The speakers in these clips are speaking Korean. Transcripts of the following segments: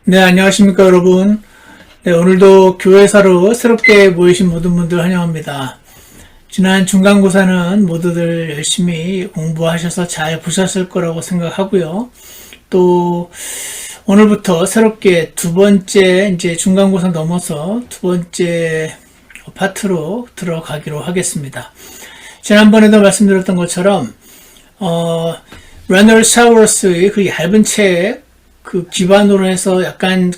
네, 안녕하십니까, 여러분. 네, 오늘도 교회사로 새롭게 모이신 모든 분들 환영합니다. 지난 중간고사는 모두들 열심히 공부하셔서 잘 보셨을 거라고 생각하고요. 또, 오늘부터 새롭게 두 번째, 이제 중간고사 넘어서 두 번째 파트로 들어가기로 하겠습니다. 지난번에도 말씀드렸던 것처럼, 레널드 샤워스의 그 얇은 책, 그 기반으로 해서 약간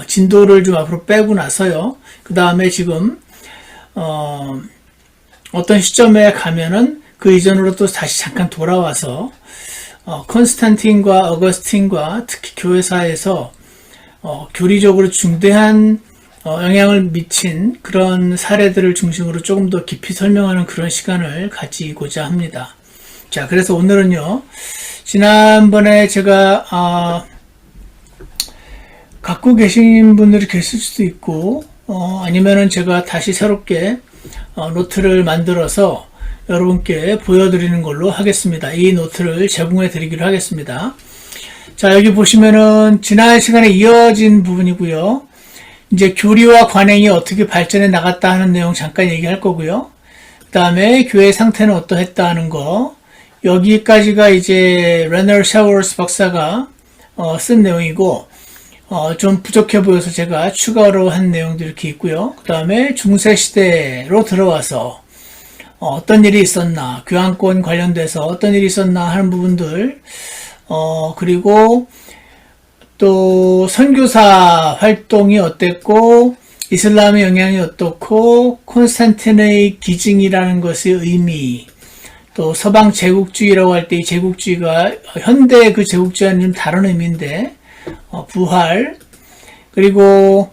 진도를 좀 앞으로 빼고 나서요. 그 다음에 지금, 어떤 시점에 가면은 그 이전으로 또 다시 잠깐 돌아와서, 콘스탄틴과 어거스틴과 특히 교회사에서, 교리적으로 중대한, 영향을 미친 그런 사례들을 중심으로 조금 더 깊이 설명하는 그런 시간을 가지고자 합니다. 자, 그래서 오늘은요, 지난번에 제가 갖고 계신 분들이 계실 수도 있고 아니면은 제가 다시 새롭게 노트를 만들어서 여러분께 보여드리는 걸로 하겠습니다. 이 노트를 제공해 드리기로 하겠습니다. 자, 여기 보시면은 지난 시간에 이어진 부분이고요. 이제 교리와 관행이 어떻게 발전해 나갔다 하는 내용 잠깐 얘기할 거고요. 그 다음에 교회 상태는 어떠했다 하는 거, 여기까지가 이제 레널드 샤워스 박사가 쓴 내용이고 좀 부족해 보여서 제가 추가로 한 내용도 이렇게 있고요. 그 다음에 중세시대로 들어와서 어떤 일이 있었나, 교황권 관련돼서 어떤 일이 있었나 하는 부분들, 그리고 또 선교사 활동이 어땠고 이슬람의 영향이 어떻고 콘스탄틴의 기증이라는 것의 의미, 또 서방 제국주의라고 할 때 이 제국주의가 현대 그 제국주의와는 좀 다른 의미인데 부활, 그리고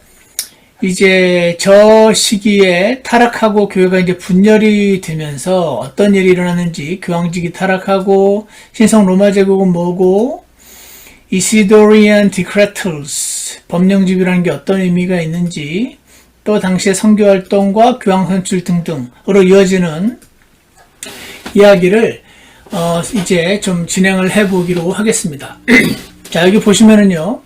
이제 저 시기에 타락하고 교회가 이제 분열이 되면서 어떤 일이 일어났는지, 교황직이 타락하고 신성 로마 제국은 뭐고 이시도리안 디크레틀스 법령집이라는 게 어떤 의미가 있는지, 또 당시의 선교활동과 교황 선출 등등으로 이어지는 이야기를 이제 좀 진행을 해보기로 하겠습니다. 자, 여기 보시면은요,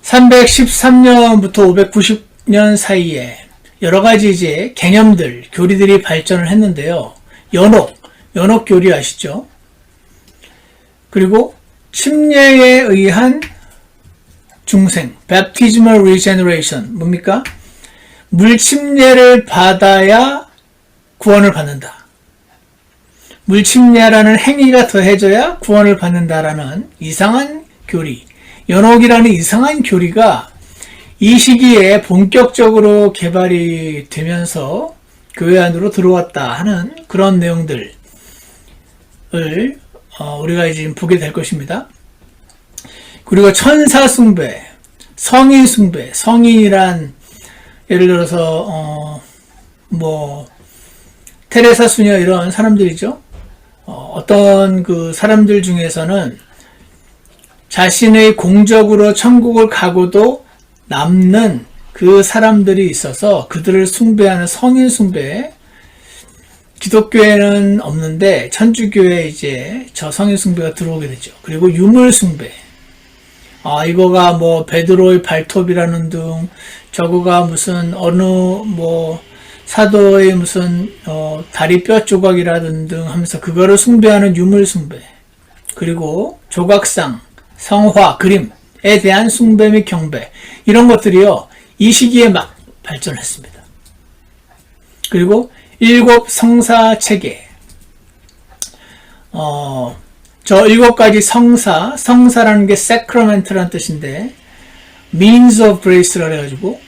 313년부터 590년 사이에 여러 가지 이제 개념들, 교리들이 발전을 했는데요. 연옥 교리 아시죠? 그리고 침례에 의한 중생, baptismal regeneration, 뭡니까? 물 침례를 받아야 구원을 받는다. 물침례라는 행위가 더해져야 구원을 받는다라는 이상한 교리, 연옥이라는 이상한 교리가 이 시기에 본격적으로 개발이 되면서 교회 안으로 들어왔다 하는 그런 내용들을 우리가 이제 보게 될 것입니다. 그리고 천사 숭배, 성인 숭배, 성인이란 예를 들어서 테레사 수녀 이런 사람들이죠. 어떤 그 사람들 중에서는 자신의 공적으로 천국을 가고도 남는 그 사람들이 있어서 그들을 숭배하는 성인 숭배, 기독교에는 없는데 천주교에 이제 저 성인 숭배가 들어오게 되죠. 그리고 유물 숭배, 이거가 베드로의 발톱이라는 등, 저거가 무슨 어느 사도의 무슨 다리 뼈 조각이라든 등 하면서 그거를 숭배하는 유물 숭배, 그리고 조각상, 성화, 그림에 대한 숭배 및 경배, 이런 것들이요 이 시기에 막 발전했습니다. 그리고 7 성사 체계, 저 7가지 성사라는 게 sacrament라는 뜻인데 means of grace라 해가지고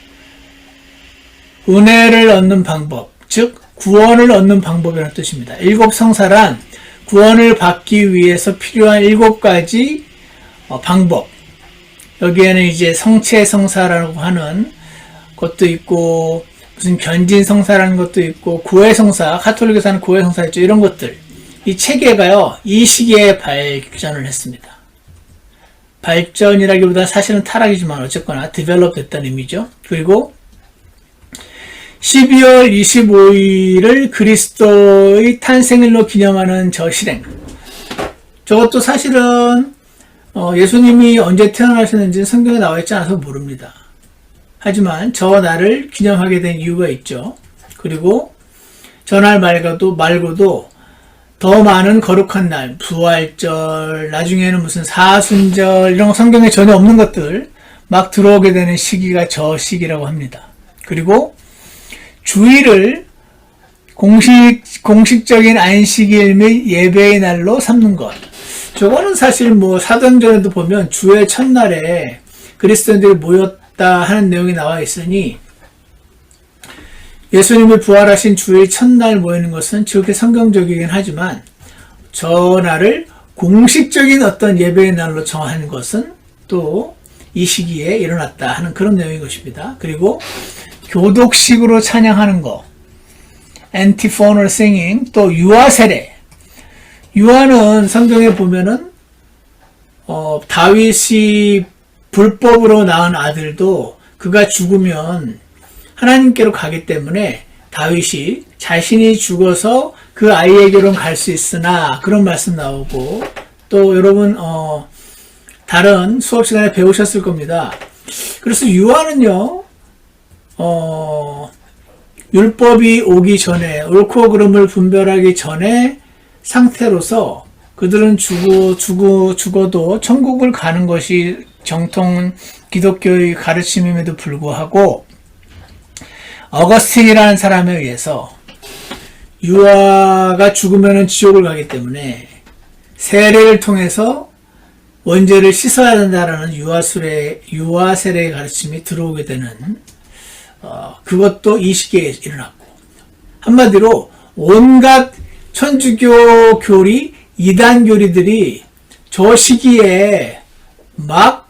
은혜를 얻는 방법, 즉 구원을 얻는 방법이라는 뜻입니다. 7 성사란 구원을 받기 위해서 필요한 7가지 방법. 여기에는 이제 성체 성사라고 하는 것도 있고, 무슨 견진 성사라는 것도 있고, 구회 성사, 가톨릭에서는 구회 성사 있죠. 이런 것들. 이 체계가요, 이 시기에 발전을 했습니다. 발전이라기보다 사실은 타락이지만 어쨌거나 디벨롭 됐다는 의미죠. 그리고 12월 25일을 그리스도의 탄생일로 기념하는 저 실행. 저것도 사실은 예수님이 언제 태어나셨는지는 성경에 나와 있지 않아서 모릅니다. 하지만 저와 나를 기념하게 된 이유가 있죠. 그리고 전날 말고도 더 많은 거룩한 날, 부활절, 나중에는 무슨 사순절, 이런 성경에 전혀 없는 것들 막 들어오게 되는 시기가 저 시기라고 합니다. 그리고 주일을 공식적인 안식일 및 예배의 날로 삼는 것. 저거는 사실 사도행전에도 보면 주의 첫날에 그리스도인들이 모였다 하는 내용이 나와 있으니 예수님이 부활하신 주일 첫날 모이는 것은 지극히 성경적이긴 하지만 저 날을 공식적인 어떤 예배의 날로 정하는 것은 또 이 시기에 일어났다 하는 그런 내용인 것입니다. 그리고 교독식으로 찬양하는 것, antiphonal singing, 또 유아 세례. 유아는 성경에 보면은 다윗이 불법으로 낳은 아들도 그가 죽으면 하나님께로 가기 때문에 다윗이 자신이 죽어서 그 아이에게로 갈 수 있으나 그런 말씀 나오고, 또 여러분 다른 수업 시간에 배우셨을 겁니다. 그래서 유아는요 율법이 오기 전에, 옳고 그름을 분별하기 전에 상태로서 그들은 죽어도 천국을 가는 것이 정통 기독교의 가르침임에도 불구하고 어거스틴이라는 사람에 의해서 유아가 죽으면 지옥을 가기 때문에 세례를 통해서 원죄를 씻어야 된다라는 유아 세례의 가르침이 들어오게 되는 그것도 이 시기에 일어났고, 한마디로 온갖 천주교 교리, 이단 교리들이 저 시기에 막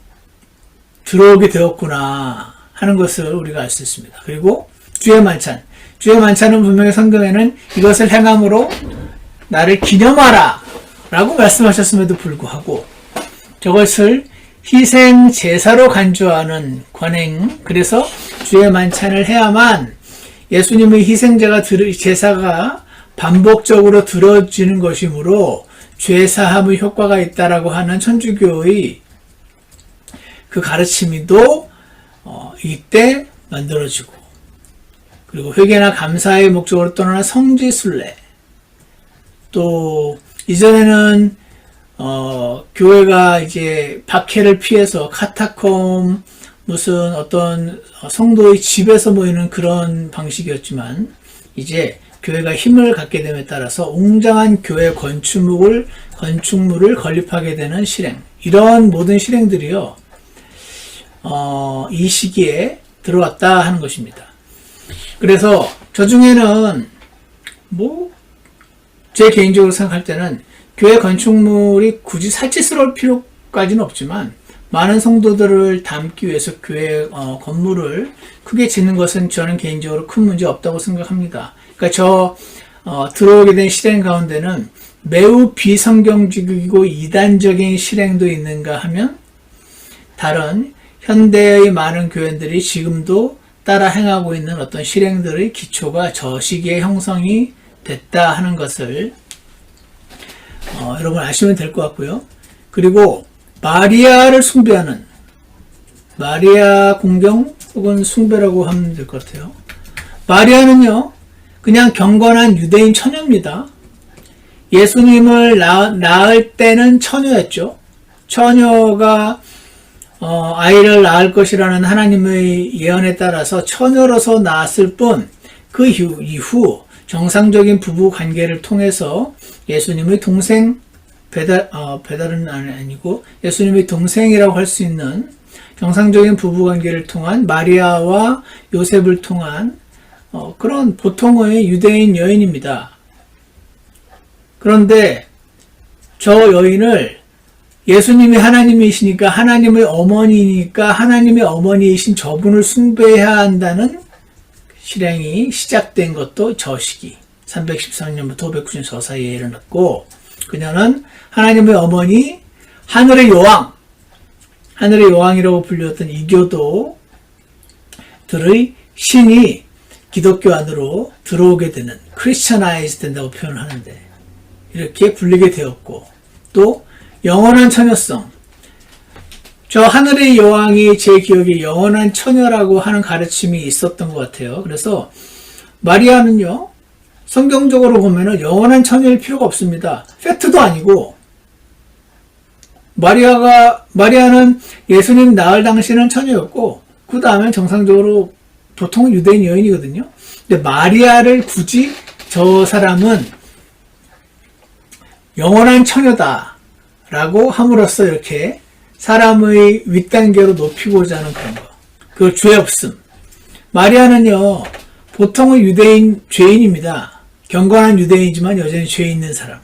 들어오게 되었구나 하는 것을 우리가 알 수 있습니다. 그리고 주의 만찬은 분명히 성경에는 이것을 행함으로 나를 기념하라 라고 말씀하셨음에도 불구하고 저것을 희생 제사로 간주하는 관행, 그래서 주의 만찬을 해야만 예수님의 제사가 반복적으로 들어지는 것이므로 죄사함의 효과가 있다라고 하는 천주교의 그 가르침이도 이때 만들어지고, 그리고 회개나 감사의 목적으로 떠나는 성지순례, 또 이전에는 교회가 이제 박해를 피해서 카타콤 무슨 어떤 성도의 집에서 모이는 그런 방식이었지만, 이제 교회가 힘을 갖게 됨에 따라서 웅장한 교회 건축물을 건립하게 되는 실행, 이런 모든 실행들이요 이 시기에 들어왔다 하는 것입니다. 그래서 저 중에는 제 개인적으로 생각할 때는 교회 건축물이 굳이 사치스러울 필요까지는 없지만 많은 성도들을 담기 위해서 교회 건물을 크게 짓는 것은 저는 개인적으로 큰 문제 없다고 생각합니다. 그러니까 들어오게 된 실행 가운데는 매우 비성경적이고 이단적인 실행도 있는가 하면 다른 현대의 많은 교회들이 지금도 따라 행하고 있는 어떤 실행들의 기초가 저 시기에 형성이 됐다 하는 것을 여러분 아시면 될 것 같고요. 그리고 마리아를 숭배하는 마리아 공경 혹은 숭배라고 하면 될 것 같아요. 마리아는요 그냥 경건한 유대인 처녀입니다. 예수님을 낳을 때는 처녀였죠. 처녀가 아이를 낳을 것이라는 하나님의 예언에 따라서 처녀로서 낳았을 뿐, 그 이후 정상적인 부부 관계를 통해서 예수님의 동생, 배달은 아니고 예수님의 동생이라고 할 수 있는 정상적인 부부 관계를 통한 마리아와 요셉을 통한 그런 보통의 유대인 여인입니다. 그런데 저 여인을 예수님이 하나님이시니까, 하나님의 어머니니까 하나님의 어머니이신 저분을 숭배해야 한다는 실행이 시작된 것도 저 시기 313년부터 590년 저 사이에 일어났고, 그녀는 하나님의 어머니, 하늘의 여왕이라고 불렸던 이교도들의 신이 기독교 안으로 들어오게 되는, 크리스천아이즈 된다고 표현하는데 이렇게 불리게 되었고, 또 영원한 처녀성, 저 하늘의 여왕이 제 기억에 영원한 처녀라고 하는 가르침이 있었던 것 같아요. 그래서 마리아는요, 성경적으로 보면은 영원한 처녀일 필요가 없습니다. 팩트도 아니고, 마리아는 예수님 낳을 당시에는 처녀였고, 그 다음에 정상적으로 보통은 유대인 여인이거든요. 근데 마리아를 굳이 저 사람은 영원한 처녀다라고 함으로써 이렇게 사람의 윗단계로 높이고자 하는 그런 거. 그걸 죄 없음. 마리아는요, 보통은 죄인입니다. 경건한 유대인이지만 여전히 죄 있는 사람.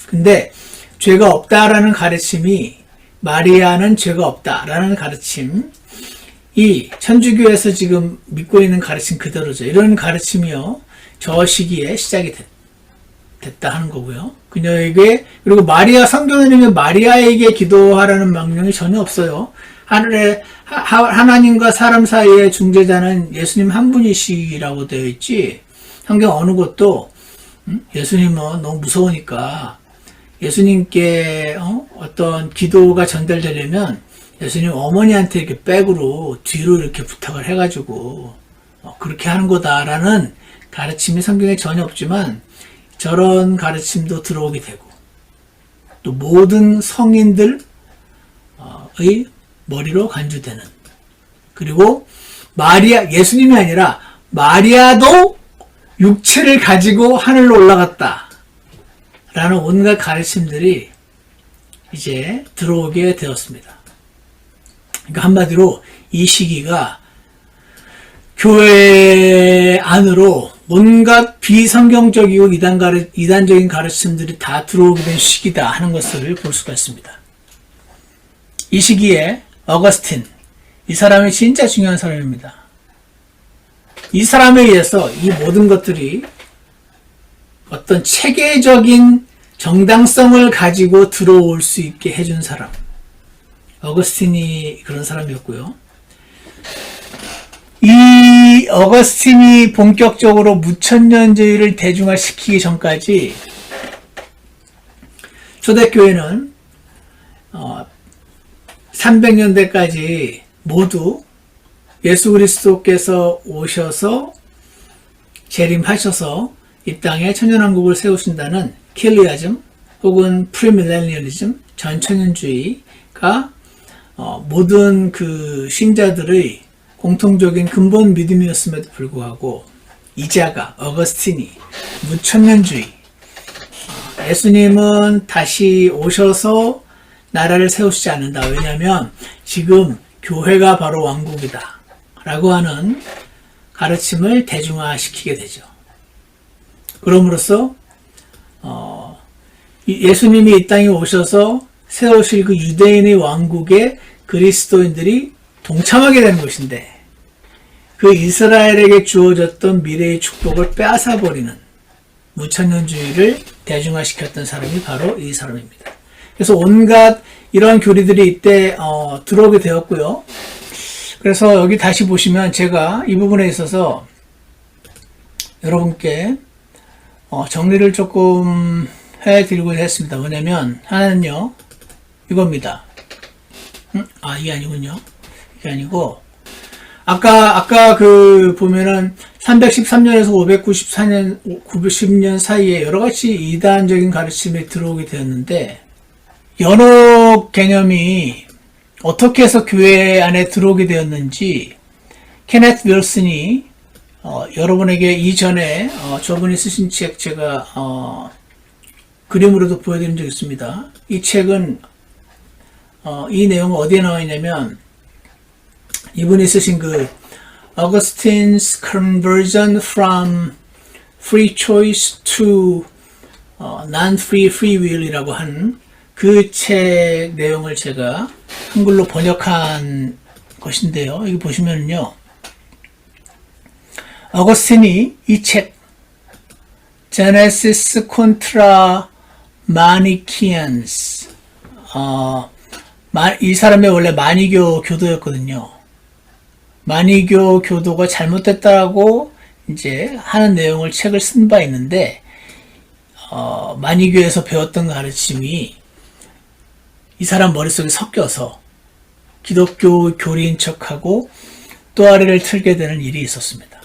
근데 죄가 없다라는 가르침이, 마리아는 죄가 없다라는 가르침이 천주교에서 지금 믿고 있는 가르침 그대로죠. 이런 가르침이요, 저 시기에 시작이 됐다 하는 거고요. 그녀에게, 그리고 성경에는 마리아에게 기도하라는 명령이 전혀 없어요. 하나님과 사람 사이의 중재자는 예수님 한 분이시라고 되어 있지, 성경 어느 곳도 예수님은 너무 무서우니까 예수님께 어떤 기도가 전달되려면 예수님 어머니한테 이렇게 백으로 뒤로 이렇게 부탁을 해가지고 그렇게 하는 거다라는 가르침이 성경에 전혀 없지만, 저런 가르침도 들어오게 되고, 또 모든 성인들의 머리로 간주되는, 그리고 예수님이 아니라 마리아도 육체를 가지고 하늘로 올라갔다 라는 온갖 가르침들이 이제 들어오게 되었습니다. 그러니까 한마디로 이 시기가 교회 안으로 온갖 비성경적이고 이단적인 가르침들이 다 들어오게 된 시기다 하는 것을 볼 수가 있습니다. 이 시기에 어거스틴, 이 사람이 진짜 중요한 사람입니다. 이 사람에 의해서 이 모든 것들이 어떤 체계적인 정당성을 가지고 들어올 수 있게 해준 사람, 어거스틴이 그런 사람이었고요. 이 어거스틴이 본격적으로 무천년주의를 대중화시키기 전까지 초대교회는 300년대까지 모두 예수 그리스도께서 오셔서 재림하셔서 이 땅에 천년왕국을 세우신다는 킬리아즘 혹은 프리밀레니얼리즘, 전천년주의가 모든 그 신자들의 공통적인 근본 믿음이었음에도 불구하고, 이자가, 어거스틴이 무천년주의, 예수님은 다시 오셔서 나라를 세우시지 않는다. 왜냐하면 지금 교회가 바로 왕국이다 라고 하는 가르침을 대중화시키게 되죠. 그럼으로써 예수님이 이 땅에 오셔서 세우실 그 유대인의 왕국에 그리스도인들이 동참하게 되는 것인데, 그 이스라엘에게 주어졌던 미래의 축복을 빼앗아버리는 무천년주의를 대중화시켰던 사람이 바로 이 사람입니다. 그래서 온갖 이런 교리들이 이때 들어오게 되었고요. 그래서 여기 다시 보시면 제가 이 부분에 있어서 여러분께 정리를 조금 해드리고자 했습니다. 뭐냐면 하나는요, 이겁니다. 이게 아니군요. 이게 아니고, 아까 보면은 313년에서 594년 사이에 여러가지 이단적인 가르침이 들어오게 되었는데, 연옥 개념이 어떻게 해서 교회 안에 들어오게 되었는지 케네트 윌슨이 여러분에게 이전에 저분이 쓰신 책 제가 그림으로도 보여드린 적이 있습니다. 이 책은 이 내용은 어디에 나와 있냐면, 이분이 쓰신 그 Augustine's Conversion from Free Choice to Non-Free Free Will이라고 한 그 책 내용을 제가 한글로 번역한 것인데요. 여기 보시면요, 어거스틴이 이 책 Genesis contra Manichaeans, 이 사람의 원래 마니교 교도였거든요. 마니교 교도가 잘못됐다라고 이제 하는 내용을 책을 쓴 바 있는데, 마니교에서 배웠던 가르침이 이 사람 머릿속에 섞여서 기독교 교리인 척하고 또아리를 틀게 되는 일이 있었습니다.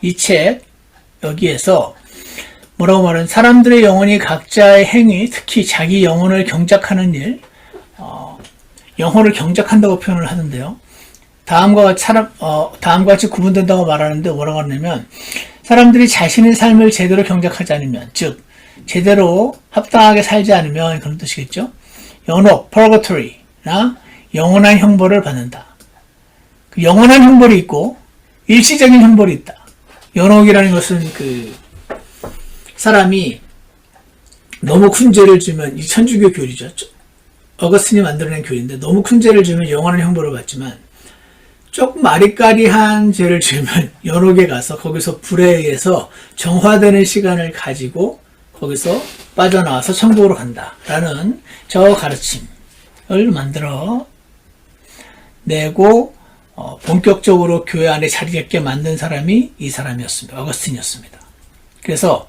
이 책 여기에서 뭐라고 말하는 사람들의 영혼이 각자의 행위, 특히 자기 영혼을 경작하는 일, 영혼을 경작한다고 표현을 하는데요. 다음과 같이 구분된다고 말하는데 뭐라고 하냐면 사람들이 자신의 삶을 제대로 경작하지 않으면, 즉 제대로 합당하게 살지 않으면 그런 뜻이겠죠. 연옥, purgatory나 영원한 형벌을 받는다. 그 영원한 형벌이 있고 일시적인 형벌이 있다. 연옥이라는 것은 사람이 너무 큰 죄를 지으면, 이 천주교 교리죠. 어거스틴이 만들어낸 교리인데 너무 큰 죄를 지으면 영원한 형벌을 받지만 조금 아리까리한 죄를 지으면 연옥에 가서 거기서 불에 의해서 정화되는 시간을 가지고 거기서 빠져나와서 천국으로 간다라는 저 가르침을 만들어 내고 본격적으로 교회 안에 자리 잡게 만든 사람이 이 사람이었습니다. 어거스틴이었습니다. 그래서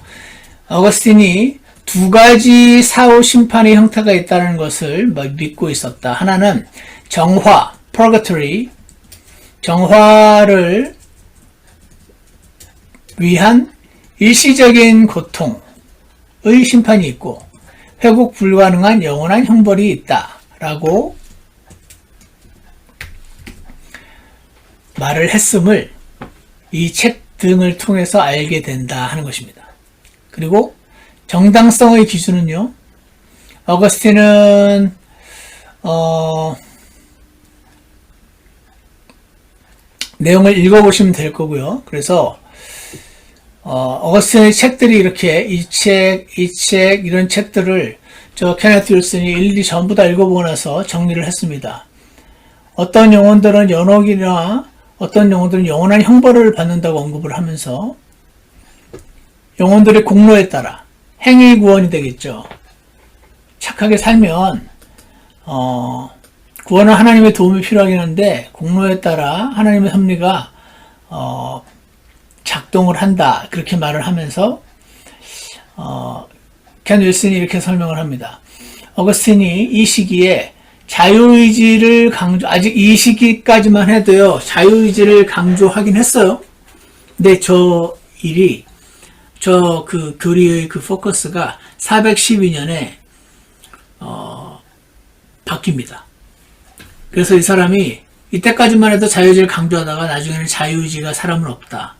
어거스틴이 두 가지 사후 심판의 형태가 있다는 것을 믿고 있었다. 하나는 정화, purgatory, 정화를 위한 일시적인 고통의 심판이 있고 회복 불가능한 영원한 형벌이 있다라고 말을 했음을 이 책 등을 통해서 알게 된다 하는 것입니다. 그리고 정당성의 기준은요, 어거스틴은 내용을 읽어보시면 될 거고요. 그래서 어거스틴의 책들이 이렇게 이 책 이런 책들을 저 케네스 윌슨이 일일이 전부 다 읽어보고 나서 정리를 했습니다. 어떤 영혼들은 연옥이나 어떤 영혼들은 영원한 형벌을 받는다고 언급을 하면서 영혼들의 공로에 따라 행위 구원이 되겠죠. 착하게 살면 구원은 하나님의 도움이 필요하긴 한데 공로에 따라 하나님의 섭리가 작동을 한다. 그렇게 말을 하면서 켄 윌슨이 이렇게 설명을 합니다. 어거스틴이 이 시기에 자유의지를 아직 이 시기까지만 해도요, 자유의지를 강조하긴 했어요. 근데 저 교리의 포커스가 412년에, 바뀝니다. 그래서 이 사람이 이때까지만 해도 자유의지를 강조하다가 나중에는 자유의지가 사람은 없다.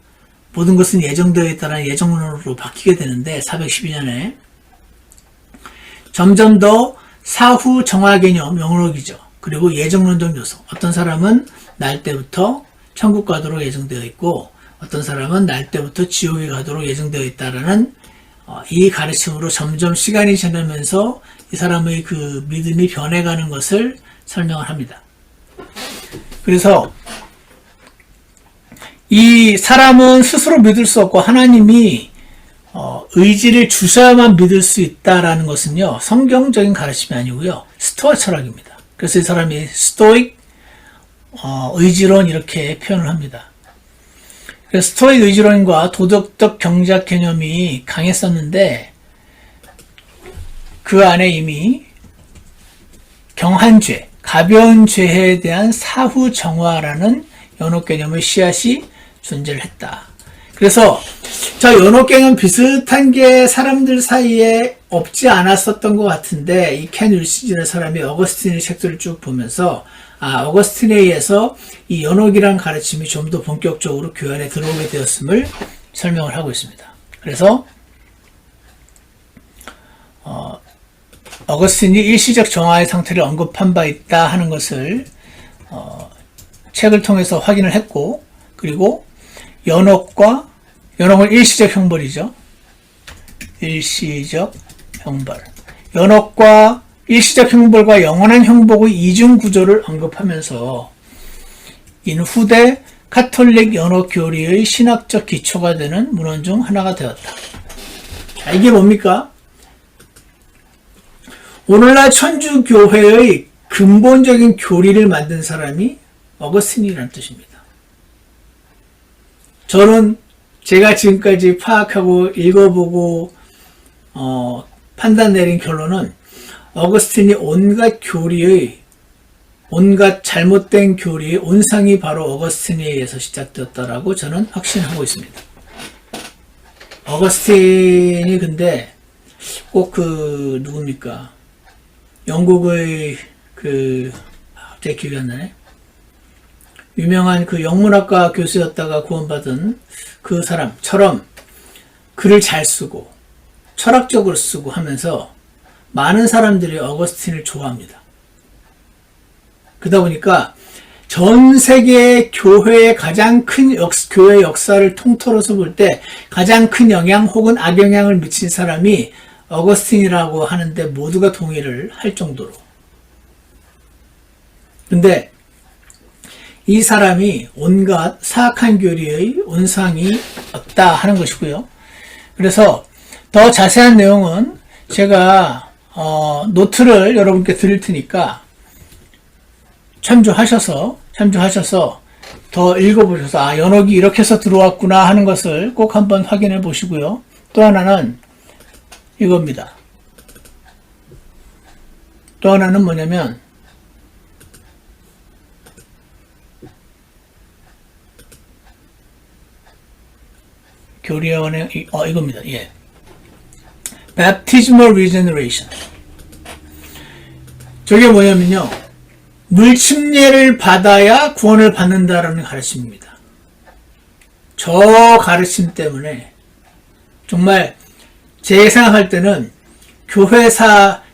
모든 것은 예정되어 있다는 예정론으로 바뀌게 되는데, 412년에. 점점 더 사후 정화 개념, 영록이죠. 그리고 예정론적 요소. 어떤 사람은 날 때부터 천국 가도록 예정되어 있고, 어떤 사람은 날 때부터 지옥에 가도록 예정되어 있다라는 이 가르침으로 점점 시간이 지나면서 이 사람의 그 믿음이 변해가는 것을 설명을 합니다. 그래서 이 사람은 스스로 믿을 수 없고 하나님이 의지를 주셔야만 믿을 수 있다라는 것은요, 성경적인 가르침이 아니고요, 스토아 철학입니다. 그래서 이 사람이 스토익 의지론 이렇게 표현을 합니다. 그래서 스토익 의지론과 도덕적 경작 개념이 강했었는데 그 안에 이미 경한죄, 가벼운 죄에 대한 사후 정화라는 연옥 개념의 씨앗이 존재를 했다. 그래서 저 연옥 개념 비슷한 게 사람들 사이에 없지 않았었던 것 같은데, 이 켄 윌슨이라는 사람이 어거스틴의 책들을 쭉 보면서 어거스틴에 의해서 이 연옥이라는 가르침이 좀 더 본격적으로 교회 안에 들어오게 되었음을 설명을 하고 있습니다. 그래서 어거스틴이 일시적 정화의 상태를 언급한 바 있다 하는 것을 책을 통해서 확인을 했고, 그리고 연옥은 일시적 형벌이죠. 일시적 형벌. 연옥과 일시적 형벌과 영원한 형복의 이중 구조를 언급하면서 이는 후대 카톨릭 연옥 교리의 신학적 기초가 되는 문헌 중 하나가 되었다. 자, 이게 뭡니까? 오늘날 천주교회의 근본적인 교리를 만든 사람이 어거스틴이라는 뜻입니다. 저는 제가 지금까지 파악하고 읽어보고 판단 내린 결론은 어거스틴이 온갖 교리의 온갖 잘못된 교리의 온상이 바로 어거스틴에 의해서 시작되었다라고 저는 확신하고 있습니다. 어거스틴이 근데 꼭 누굽니까? 영국의 갑자기 기억이 안 나네. 유명한 영문학과 교수였다가 구원받은 그 사람처럼 글을 잘 쓰고 철학적으로 쓰고 하면서 많은 사람들이 어거스틴을 좋아합니다. 그러다 보니까 전 세계 교회의 가장 큰 교회 역사를 통틀어서 볼 때 가장 큰 영향 혹은 악영향을 미친 사람이 어거스틴이라고 하는데 모두가 동의를 할 정도로. 근데 이 사람이 온갖 사악한 교리의 온상이 없다 하는 것이고요. 그래서 더 자세한 내용은 제가 노트를 여러분께 드릴 테니까 참조하셔서 더 읽어보셔서 연옥이 이렇게 해서 들어왔구나 하는 것을 꼭 한번 확인해 보시고요. 또 하나는 이겁니다. 또 하나는 뭐냐면 교리원의 이겁니다. 예. Baptismal Regeneration. 저게 뭐냐면요. 물침례를 받아야 구원을 받는다라는 가르침입니다. 저 가르침 때문에 정말 제 생각할 때는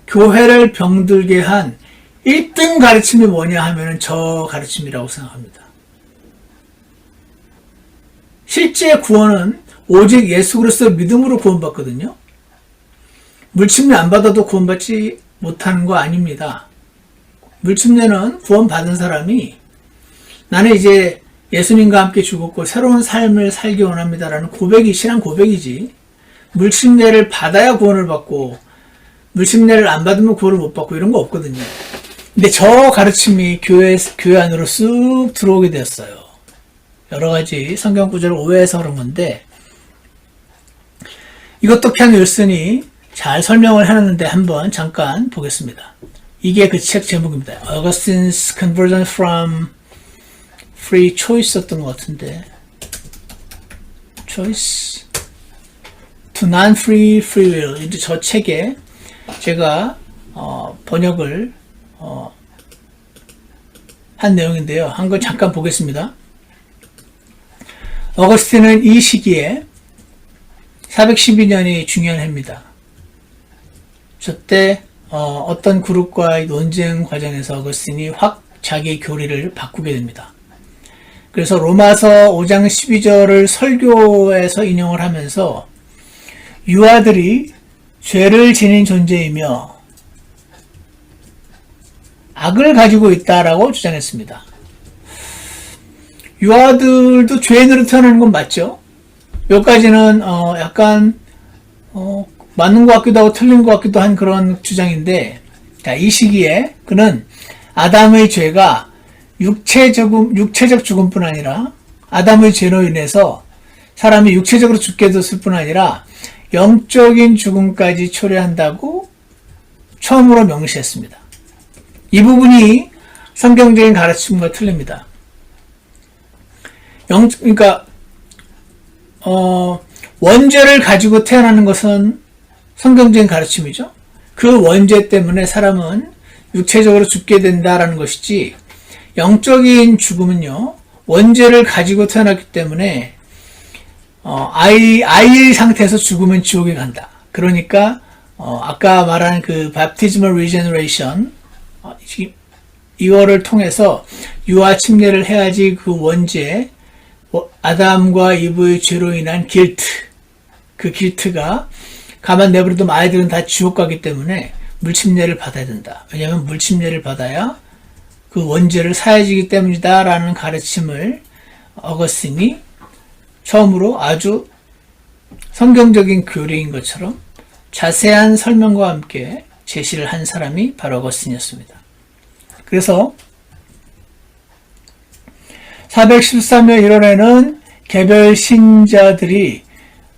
교회를 병들게 한 1등 가르침이 뭐냐 하면은 저 가르침이라고 생각합니다. 실제 구원은 오직 예수 그리스도 믿음으로 구원받거든요. 물침례 안 받아도 구원받지 못하는 거 아닙니다. 물침례는 구원받은 사람이 나는 이제 예수님과 함께 죽었고 새로운 삶을 살기 원합니다라는 고백이 신앙 고백이지, 물침례를 받아야 구원을 받고 물침례를 안 받으면 구원을 못 받고 이런 거 없거든요. 근데 저 가르침이 교회 안으로 쑥 들어오게 되었어요. 여러 가지 성경 구절을 오해해서 그런 건데, 이것도 켄 윌슨이 잘 설명을 해놨는데 한번 잠깐 보겠습니다. 이게 그 책 제목입니다. Augustine's Conversion from Free Choice였던 것 같은데, Choice to Non-Free Free Will. 저 책에 제가 번역을 한 내용인데요. 한번 잠깐 보겠습니다. 어거스틴은 이 시기에 412년이 중요한 해입니다. 저때 어떤 그룹과의 논쟁 과정에서 어거스틴이 확 자기 교리를 바꾸게 됩니다. 그래서 로마서 5장 12절을 설교에서 인용을 하면서 유아들이 죄를 지닌 존재이며 악을 가지고 있다라고 주장했습니다. 유아들도 죄인으로 태어나는 건 맞죠? 여기까지는 약간 맞는 것 같기도 하고 틀린 것 같기도 한 그런 주장인데, 자, 이 시기에 그는 아담의 죄가 육체적 죽음뿐 아니라 아담의 죄로 인해서 사람이 육체적으로 죽게 됐을 뿐 아니라 영적인 죽음까지 초래한다고 처음으로 명시했습니다. 이 부분이 성경적인 가르침과 틀립니다. 그러니까 원죄를 가지고 태어나는 것은 성경적인 가르침이죠. 그 원죄 때문에 사람은 육체적으로 죽게 된다라는 것이지, 영적인 죽음은요, 원죄를 가지고 태어났기 때문에 아이의 상태에서 죽으면 지옥에 간다. 그러니까 아까 말한 그 Baptismal Regeneration, 이거를 통해서 유아 침례를 해야지 그 원죄, 아담과 이브의 죄로 인한 길트, 그 길트가 가만 내버려두면 아이들은 다 지옥 가기 때문에 물침례를 받아야 된다. 왜냐하면 물침례를 받아야 그 원죄를 사해지기 때문이다 라는 가르침을 어거스틴이 처음으로 아주 성경적인 교리인 것처럼 자세한 설명과 함께 제시를 한 사람이 바로 어거스틴이었습니다. 그래서 413년 1월에는 개별 신자들이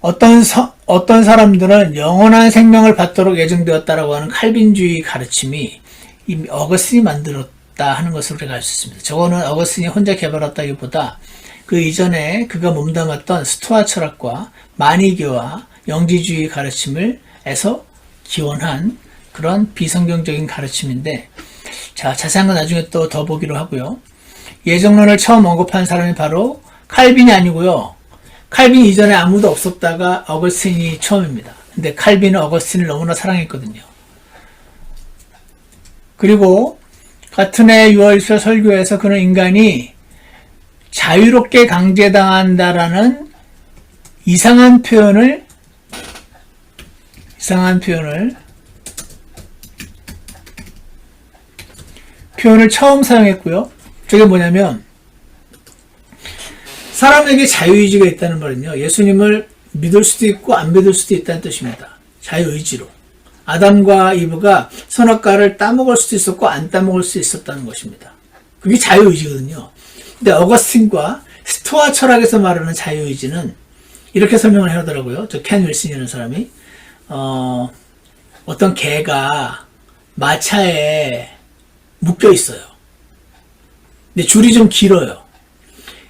어떤 사람들은 영원한 생명을 받도록 예정되었다라고 하는 칼빈주의 가르침이 이미 어거스틴이 개발했다 하는 것을 우리가 알 수 있습니다. 저거는 어거스틴이 혼자 개발했다기보다 그 이전에 그가 몸담았던 스토아 철학과 마니교와 영지주의 가르침을 에서 기원한 그런 비성경적인 가르침인데, 자, 자세한 건 나중에 또 더 보기로 하고요. 예정론을 처음 언급한 사람이 바로 칼빈이 아니고요. 칼빈 이전에 아무도 없었다가 어거스틴이 처음입니다. 근데 칼빈은 어거스틴을 너무나 사랑했거든요. 그리고 같은 해 6월 24일 설교에서 그는 인간이 자유롭게 강제당한다라는 이상한 표현을 처음 사용했고요. 저게 뭐냐면, 사람에게 자유의지가 있다는 말은요, 예수님을 믿을 수도 있고 안 믿을 수도 있다는 뜻입니다. 자유의지로. 아담과 이브가 선악과를 따먹을 수도 있었고 안 따먹을 수 있었다는 것입니다. 그게 자유의지거든요. 근데 어거스틴과 스토아 철학에서 말하는 자유의지는 이렇게 설명을 하더라고요. 저 켄 윌슨이라는 사람이 어떤 개가 마차에 묶여 있어요. 근데 줄이 좀 길어요.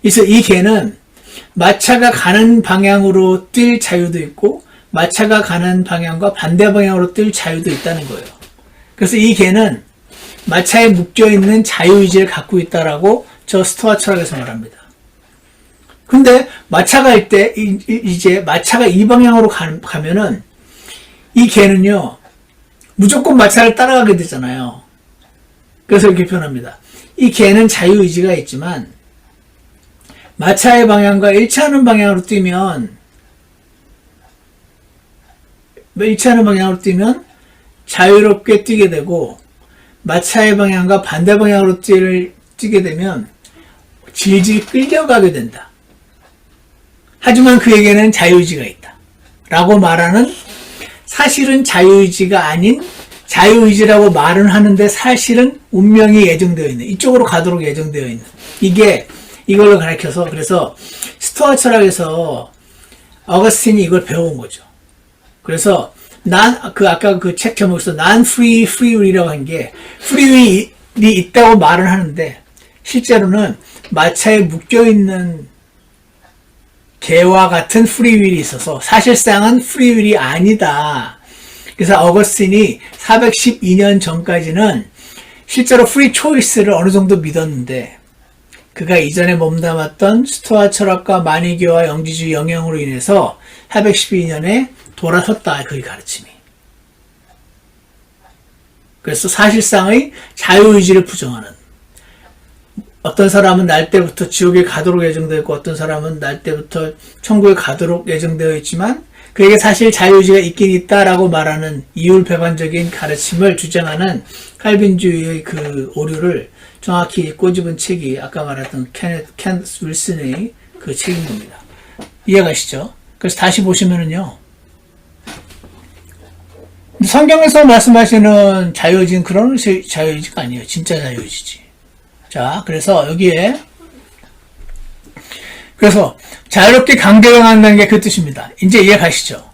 그래서 이 개는 마차가 가는 방향으로 뛸 자유도 있고 마차가 가는 방향과 반대 방향으로 뛸 자유도 있다는 거예요. 그래서 이 개는 마차에 묶여있는 자유의지를 갖고 있다라고 저 스토아 철학에서 말합니다. 근데 마차가 할 때 이제 마차가 이 방향으로 가면은 이 개는요 무조건 마차를 따라가게 되잖아요. 그래서 이렇게 표현합니다. 이 개는 자유의지가 있지만 마차의 방향과 일치하는 방향으로 뛰면 자유롭게 뛰게 되고, 마차의 방향과 반대 방향으로 뛰게 되면 질질 끌려가게 된다. 하지만 그에게는 자유의지가 있다 라고 말하는, 사실은 자유의지가 아닌 자유의지라고 말은 하는데 사실은 운명이 예정되어 있는, 이쪽으로 가도록 예정되어 있는, 이걸로 가르쳐서, 그래서 스토아 철학에서 어거스틴이 이걸 배워온 거죠. 그래서 아까 그 책 제목에서 non-free will이라고 한 게 free will이 있다고 말은 하는데 실제로는 마차에 묶여있는 개와 같은 free will이 있어서 사실상은 free will이 아니다. 그래서 어거스틴이 412년 전까지는 실제로 free choice를 어느 정도 믿었는데, 그가 이전에 몸담았던 스토아 철학과 마니교와 영지주의 영향으로 인해서 412년에 돌아섰다, 그의 가르침이. 그래서 사실상의 자유의지를 부정하는, 어떤 사람은 날 때부터 지옥에 가도록 예정되어 있고 어떤 사람은 날 때부터 천국에 가도록 예정되어 있지만 그에게 사실 자유의지가 있긴 있다라고 말하는 이율배반적인 가르침을 주장하는 칼빈주의의 그 오류를 정확히 꼬집은 책이 아까 말했던 켄 윌슨의 그 책인 겁니다. 이해가시죠? 그래서 다시 보시면은요, 성경에서 말씀하시는 자유의지는 그런 자유의지가 아니에요. 진짜 자유의지지. 자, 그래서 여기에, 그래서 자유롭게 강제당한다는 게 그 뜻입니다. 이제 이해가시죠?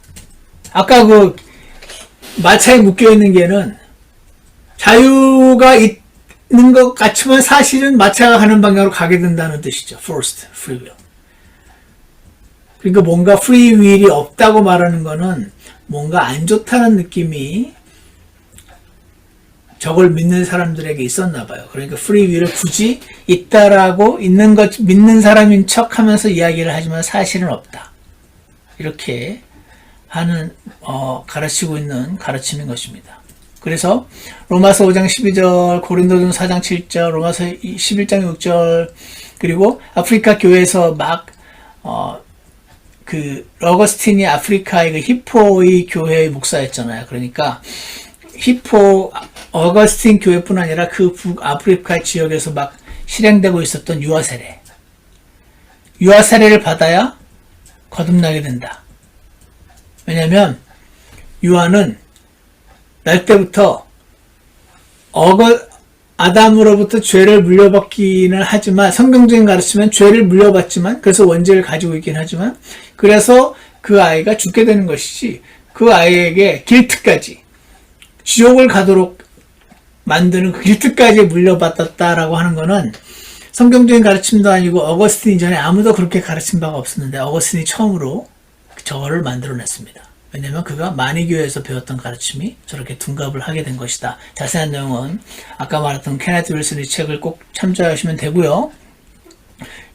아까 그 마차에 묶여있는 개는 자유가 있는 것 같지만 사실은 마차가 가는 방향으로 가게 된다는 뜻이죠. Forced free will. 그러니까 뭔가 free will이 없다고 말하는 거는 뭔가 안 좋다는 느낌이 저걸 믿는 사람들에게 있었나 봐요. 그러니까 free will을 굳이 있다라고 있는 것 믿는 사람인 척 하면서 이야기를 하지만 사실은 없다. 이렇게 하는 가르치고 있는 가르침인 것입니다. 그래서 로마서 5장 12절, 고린도전 4장 7절, 로마서 11장 6절, 그리고 아프리카 교회에서 막 어거스틴이 아프리카의 그 히포의 교회의 목사였잖아요. 그러니까 어거스틴 교회뿐 아니라 그 북아프리카 지역에서 막 실행되고 있었던 유아 세례를 받아야 거듭나게 된다. 왜냐하면 유아는 날 때부터 아담으로부터 죄를 물려받기는 하지만, 성경적인 가르치면 죄를 물려받지만, 그래서 원죄를 가지고 있긴 하지만, 그래서 그 아이가 죽게 되는 것이지, 그 아이에게 길트까지 지옥을 가도록 만드는 그 길트까지 물려받았다라고 하는 거는 성경적인 가르침도 아니고 어거스틴 이전에 아무도 그렇게 가르친 바가 없었는데 어거스틴이 처음으로 저거를 만들어냈습니다. 왜냐면 그가 마니교에서 배웠던 가르침이 저렇게 둔갑을 하게 된 것이다. 자세한 내용은 아까 말했던 케네트 윌슨의 책을 꼭 참조하시면 되고요.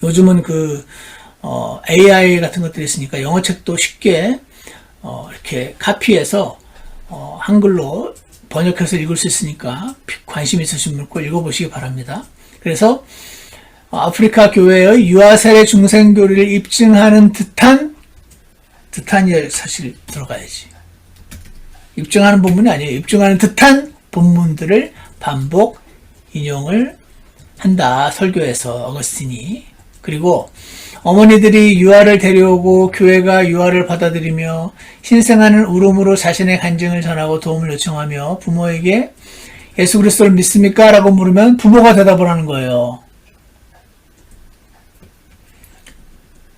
요즘은 AI 같은 것들이 있으니까 영어 책도 쉽게 이렇게 카피해서 한글로 번역해서 읽을 수 있으니까 관심 있으신 분 꼭 읽어보시기 바랍니다. 그래서 아프리카 교회의 유아 세례 중생 교리를 입증하는 듯한이 사실 들어가야지. 입증하는 본문이 아니에요. 입증하는 듯한 본문들을 반복 인용을 한다. 설교에서 어거스틴이. 그리고 어머니들이 유아를 데려오고 교회가 유아를 받아들이며 신생아는 울음으로 자신의 간증을 전하고 도움을 요청하며 부모에게 예수 그리스도를 믿습니까? 라고 물으면 부모가 대답을 하는 거예요.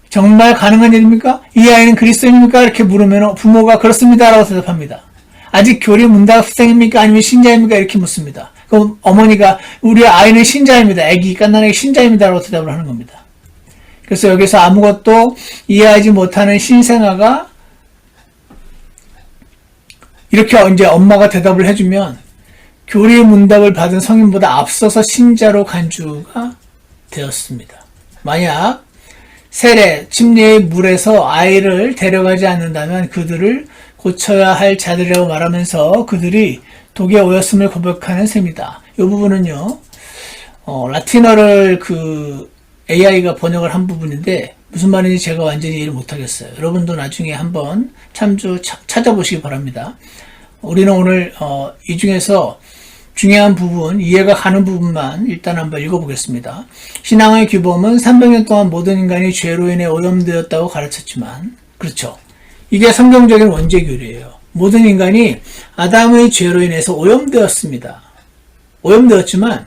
정말 가능한 일입니까? 이 아이는 그리스도인입니까? 이렇게 물으면 부모가 그렇습니다. 라고 대답합니다. 아직 교리 문답생입니까? 아니면 신자입니까? 이렇게 묻습니다. 그럼 어머니가 우리 아이는 신자입니다. 아기 갓난아기 신자입니다. 라고 대답을 하는 겁니다. 그래서 여기서 아무것도 이해하지 못하는 신생아가 이렇게 이제 엄마가 대답을 해주면 교리 문답을 받은 성인보다 앞서서 신자로 간주가 되었습니다. 만약 세례, 침례의 물에서 아이를 데려가지 않는다면 그들을 고쳐야 할 자들이라고 말하면서 그들이 독에 오였음을 고백하는 셈이다. 이 부분은요, 라틴어를 AI가 번역을 한 부분인데 무슨 말인지 제가 완전히 이해를 못하겠어요. 여러분도 나중에 한번 찾아보시기 바랍니다. 우리는 오늘 이 중에서 중요한 부분, 이해가 가는 부분만 일단 한번 읽어보겠습니다. 신앙의 규범은 300년 동안 모든 인간이 죄로 인해 오염되었다고 가르쳤지만, 그렇죠. 이게 성경적인 원죄교리예요. 모든 인간이 아담의 죄로 인해서 오염되었습니다. 오염되었지만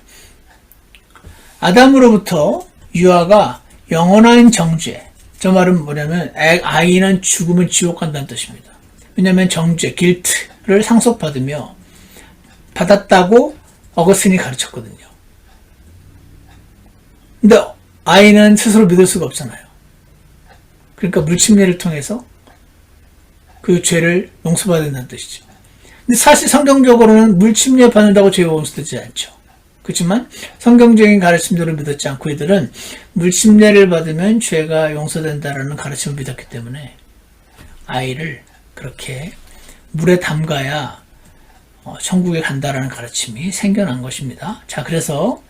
아담으로부터 유아가 영원한 정죄. 저 말은 뭐냐면 아이는 죽으면 지옥 간다는 뜻입니다. 왜냐하면 정죄, 길트를 상속받으며 받았다고 어거스틴이 가르쳤거든요. 근데 아이는 스스로 믿을 수가 없잖아요. 그러니까 물침례를 통해서 그 죄를 용서받아야 된다는 뜻이죠. 근데 사실 성경적으로는 물침례 받는다고 죄가 용서되지 않죠. 그렇지만 성경적인 가르침들을 믿었지 않고 이들은 물침례를 받으면 죄가 용서된다라는 가르침을 믿었기 때문에 아이를 그렇게 물에 담가야 천국에 간다라는 가르침이 생겨난 것입니다. 자, 그래서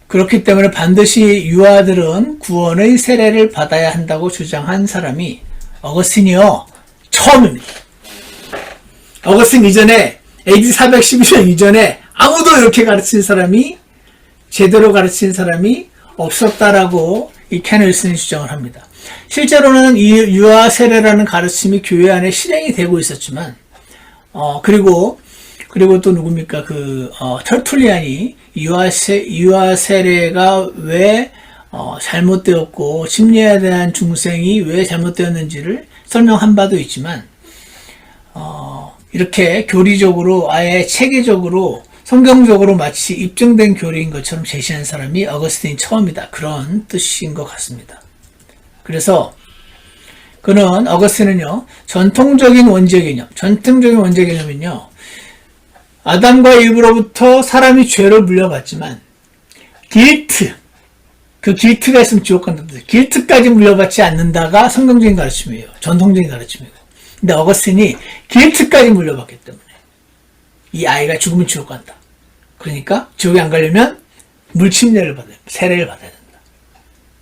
그렇기 때문에 반드시 유아들은 구원의 세례를 받아야 한다고 주장한 사람이 어거스틴이요. 처음입니다. 어거스틴 이전에 AD 412년 이전에 아무도 이렇게 가르친 사람이 제대로 가르친 사람이 없었다라고 이 케네트 윌슨이 주장을 합니다. 실제로는 이 유아 세례라는 가르침이 교회 안에 실행이 되고 있었지만, 그리고 또 누굽니까? 터툴리안이 유아 세례가 왜 잘못되었고, 침례에 대한 중생이 왜 잘못되었는지를 설명한 바도 있지만, 이렇게 교리적으로 아예 체계적으로 성경적으로 마치 입증된 교리인 것처럼 제시한 사람이 어거스틴이 처음이다. 그런 뜻인 것 같습니다. 그래서 그는 어거스틴은요, 전통적인 원죄 개념은요, 아담과 이브로부터 사람이 죄를 물려받지만 그 길트가 있으면 지옥 간다는 뜻. 길트까지 물려받지 않는다가 성경적인 가르침이에요. 전통적인 가르침이고. 근데 어거스틴이 길트까지 물려받기 때문에 이 아이가 죽으면 지옥 간다. 그러니까 지옥에 안 가려면 물침례를 받아야, 세례를 받아야 된다.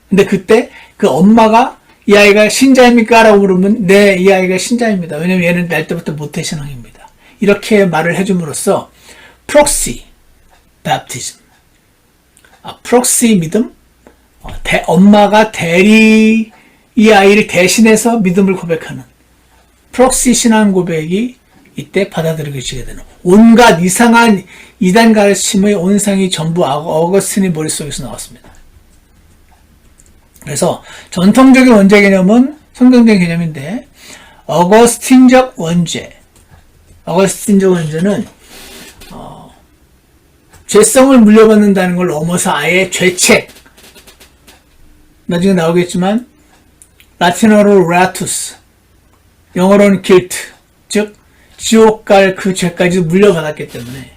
근데 그때 그 엄마가 이 아이가 신자입니까? 라고 물으면 네, 이 아이가 신자입니다. 왜냐면 얘는 날 때부터 모태신앙입니다. 이렇게 말을 해줌으로써 프록시 바프티즘, 프록시 믿음, 엄마가 이 아이를 대신해서 믿음을 고백하는 프록시 신앙 고백이 이때 받아들여지게 되는, 온갖 이상한 이단 가르침의 온상이 전부 어거스틴의 머릿속에서 나왔습니다. 그래서 전통적인 원죄 개념은 성경적인 개념인데 어거스틴적 원죄, 어거스틴적 원죄는 죄성을 물려받는다는 걸 넘어서 아예 죄책, 나중에 나오겠지만 라틴어로 라투스, 영어로는 guilt, 즉 지옥 갈 그 죄까지 물려받았기 때문에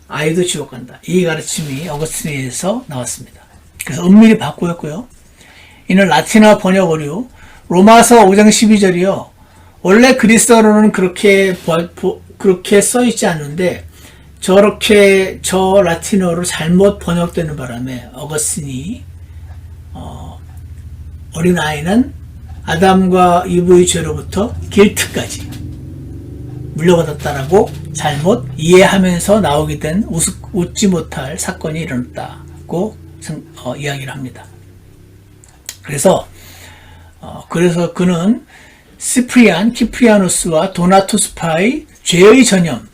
아이도 지옥 간다. 이 가르침이 어거스틴에 의해서 나왔습니다. 그래서 은밀히 바꾸었고요. 이는 라틴어 번역 어류 로마서 5장 12절이요. 원래 그리스어로는 그렇게 써있지 않는데 저렇게 저 라틴어로 잘못 번역되는 바람에 어거스틴이 어린아이는 아담과 이브의 죄로부터 길트까지 물려받았다라고 잘못 이해하면서 나오게 된 웃지 못할 사건이 일어났다고 이야기를 합니다. 그래서 그는 키프리아누스와 도나투스파의 죄의 전염,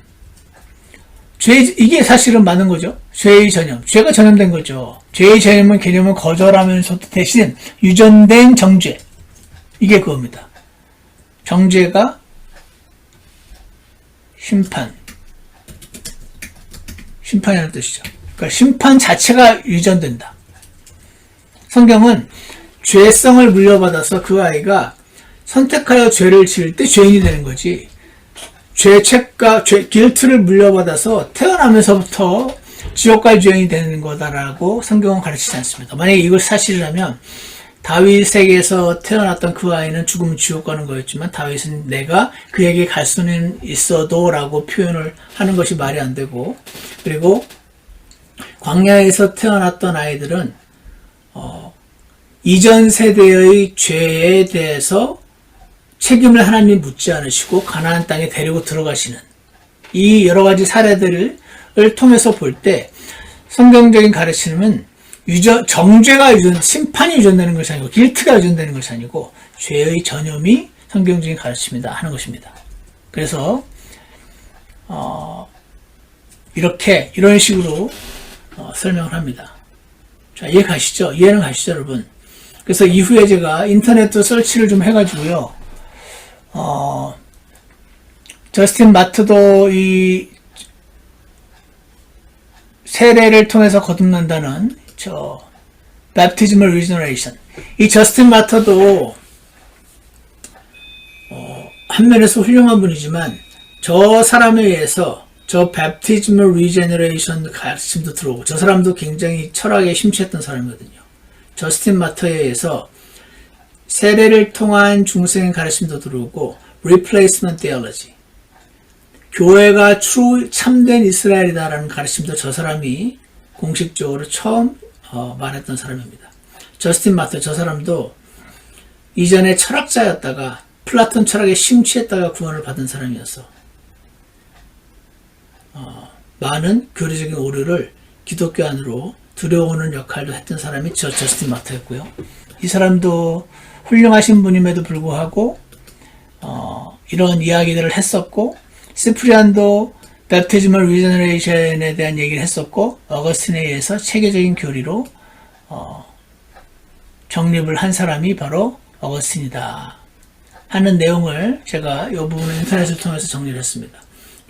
이게 사실은 맞는 거죠. 죄의 전염, 죄가 전염된 거죠. 죄의 전염은 개념을 거절하면서도 대신 유전된 정죄, 이게 그겁니다. 정죄가 심판이라는 뜻이죠. 그러니까 심판 자체가 유전된다. 성경은 죄성을 물려받아서 그 아이가 선택하여 죄를 지을 때 죄인이 되는 거지, 죄책과 길트를 물려받아서 태어나면서부터 지옥 갈 죄인이 되는 거다라고 성경은 가르치지 않습니다. 만약에 이걸 사실이라면 다윗에게서 태어났던 그 아이는 죽으면 지옥 가는 거였지만 다윗은 내가 그에게 갈 수는 있어도 라고 표현을 하는 것이 말이 안 되고, 그리고 광야에서 태어났던 아이들은 이전 세대의 죄에 대해서 책임을 하나님이 묻지 않으시고 가나안 땅에 데리고 들어가시는 이 여러 가지 사례들을 통해서 볼 때 성경적인 가르침은 정죄가 심판이 유전되는 것이 아니고 길트가 유전되는 것이 아니고 죄의 전염이 성경적인 가르침이다 하는 것입니다. 그래서 이런 식으로 설명을 합니다. 자, 이해는 가시죠, 여러분? 그래서 이후에 제가 인터넷도 설치를 좀 해가지고요. 저스틴 마트도 이 세례를 통해서 거듭난다는 Baptismal Regeneration, 이 저스틴 마터도 한 면에서 훌륭한 분이지만 저 사람에 의해서 저 Baptismal Regeneration 가르침도 들어오고, 저 사람도 굉장히 철학에 심취했던 사람이거든요. 저스틴 마터에 의해서 세례를 통한 중생 가르침도 들어오고 Replacement Theology, 교회가 참된 이스라엘이다라는 가르침도 저 사람이 공식적으로 처음 말했던 사람입니다. 저스틴 마터, 저 사람도 이전에 철학자였다가 플라톤 철학에 심취했다가 구원을 받은 사람이었어. 많은 교리적인 오류를 기독교 안으로 들여오는 역할도 했던 사람이 저스틴 마터였고요. 이 사람도 훌륭하신 분임에도 불구하고 이런 이야기들을 했었고, 시프리안도 Baptismal Regeneration에 대한 얘기를 했었고, 어거스틴에 의해서 체계적인 교리로 정립을 한 사람이 바로 어거스틴이다 하는 내용을 제가 이 부분을 인터넷을 통해서 정리를 했습니다.